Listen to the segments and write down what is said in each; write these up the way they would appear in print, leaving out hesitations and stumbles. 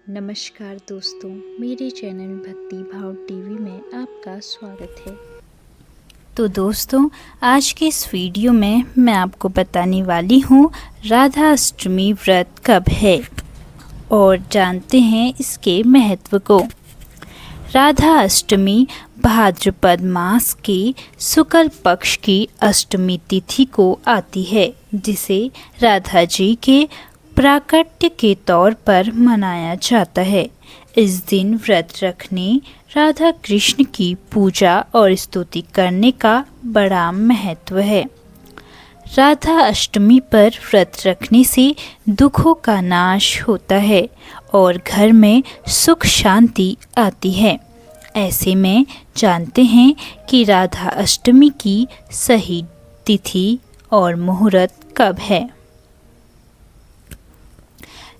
नमस्कार दोस्तों, मेरे चैनल भक्ति भाव टीवी में आपका स्वागत है। तो दोस्तों, आज के इस वीडियो में मैं आपको बताने वाली हूँ राधा अष्टमी व्रत कब है और जानते हैं इसके महत्व को। राधा अष्टमी भाद्रपद मास के शुक्ल पक्ष की अष्टमी तिथि को आती है, जिसे राधा जी के प्राकट्य के तौर पर मनाया जाता है। इस दिन व्रत रखने, राधा कृष्ण की पूजा और स्तुति करने का बड़ा महत्व है। राधा अष्टमी पर व्रत रखने से दुखों का नाश होता है और घर में सुख शांति आती है। ऐसे में जानते हैं कि राधा अष्टमी की सही तिथि और मुहूर्त कब है।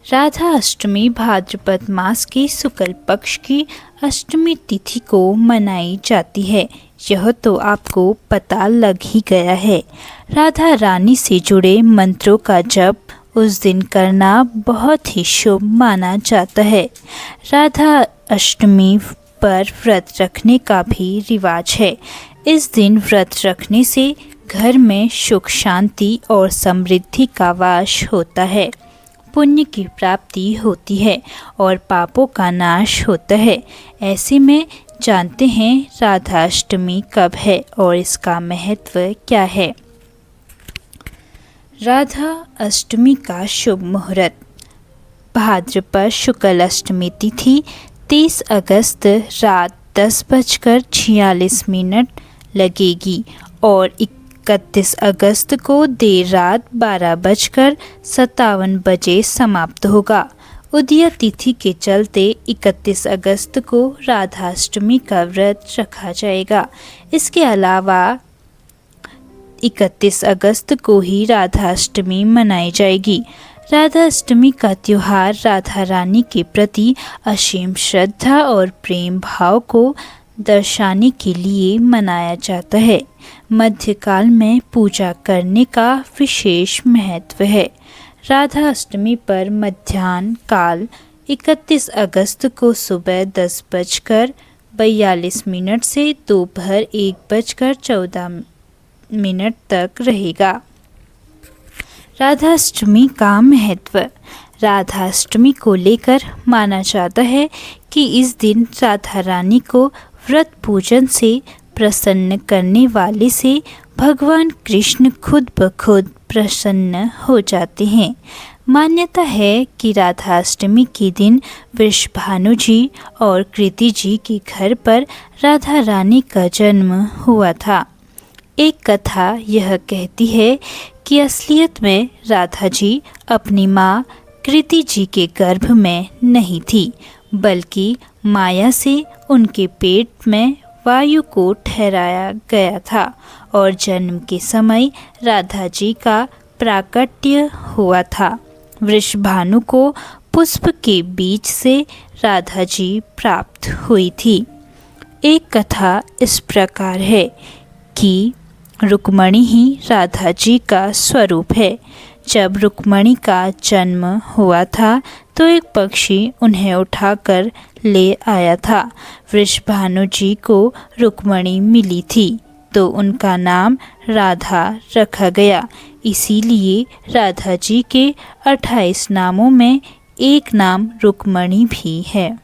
राधा अष्टमी भाद्रपद मास के शुक्ल पक्ष की अष्टमी तिथि को मनाई जाती है। यह तो आपको पता लग ही गया है। राधा रानी से जुड़े मंत्रों का जप उस दिन करना बहुत ही शुभ माना जाता है। राधा अष्टमी पर व्रत रखने का भी रिवाज है। इस दिन व्रत रखने से घर में सुख शांति और समृद्धि का वास होता है, पुण्य की प्राप्ति होती है और पापों का नाश होता है। ऐसे में जानते हैं राधा अष्टमी कब है और इसका महत्व क्या है। राधा अष्टमी का शुभ मुहूर्त। भाद्रपद शुक्ल अष्टमी तिथि 30 अगस्त रात 10:46 लगेगी और 31 अगस्त को देर रात 12:57 समाप्त होगा। उदय तिथि के चलते 31 अगस्त को राधाष्टमी का व्रत रखा जाएगा। इसके अलावा 31 अगस्त को ही राधाष्टमी मनाई जाएगी। राधाष्टमी का त्योहार राधा रानी के प्रति असीम श्रद्धा और प्रेम भाव को दर्शाने के लिए मनाया जाता है। मध्यकाल में पूजा करने का विशेष महत्व है। राधा अष्टमी पर मध्याह्न काल 31 अगस्त को सुबह 10:42 से दोपहर 1:14 तक रहेगा। राधाष्टमी का महत्व। राधाष्टमी को लेकर माना जाता है कि इस दिन राधा रानी को व्रत पूजन से प्रसन्न करने वाले से भगवान कृष्ण खुद ब खुद प्रसन्न हो जाते हैं। मान्यता है कि राधाष्टमी के दिन वृषभानु जी और कृति जी के घर पर राधा रानी का जन्म हुआ था। एक कथा यह कहती है कि असलियत में राधा जी अपनी माँ कृति जी के गर्भ में नहीं थी, बल्कि माया से उनके पेट में वायु को ठहराया गया था और जन्म के समय राधा जी का प्राकट्य हुआ था। वृषभानु को पुष्प के बीज से राधा जी प्राप्त हुई थी। एक कथा इस प्रकार है कि रुक्मणी ही राधा जी का स्वरूप है। जब रुक्मणी का जन्म हुआ था तो एक पक्षी उन्हें उठाकर ले आया था। वृषभानु जी को रुक्मणी मिली थी तो उनका नाम राधा रखा गया। इसीलिए राधा जी के 28 नामों में एक नाम रुक्मणी भी है।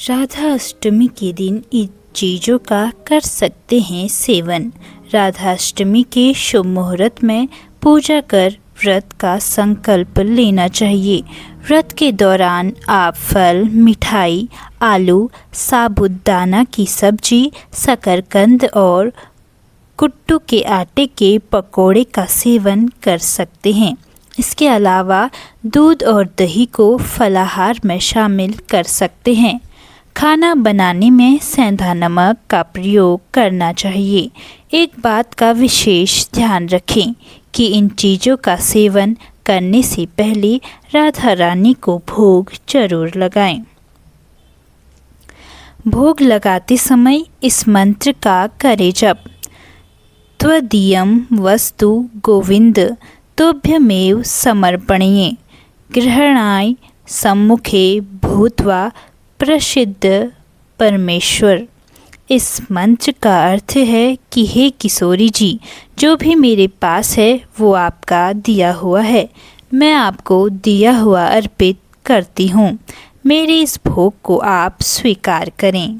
राधा अष्टमी के दिन इन चीज़ों का कर सकते हैं सेवन। राधा अष्टमी के शुभ मुहूर्त में पूजा कर व्रत का संकल्प लेना चाहिए। व्रत के दौरान आप फल, मिठाई, आलू, साबूदाना की सब्जी, शकरकंद और कुट्टू के आटे के पकोड़े का सेवन कर सकते हैं। इसके अलावा दूध और दही को फलाहार में शामिल कर सकते हैं। खाना बनाने में सेंधा नमक का प्रयोग करना चाहिए। एक बात का विशेष ध्यान रखें कि इन चीज़ों का सेवन करने से पहले राधा रानी को भोग जरूर लगाएं। भोग लगाते समय इस मंत्र का करें जप। त्वदीयं वस्तु गोविंद तोभ्यमेव समर्पणीये गृहणाय सम्मुखे भूत्वा प्रसिद्ध परमेश्वर। इस मंत्र का अर्थ है कि हे किशोरी जी, जो भी मेरे पास है वो आपका दिया हुआ है। मैं आपको दिया हुआ अर्पित करती हूँ। मेरे इस भोग को आप स्वीकार करें।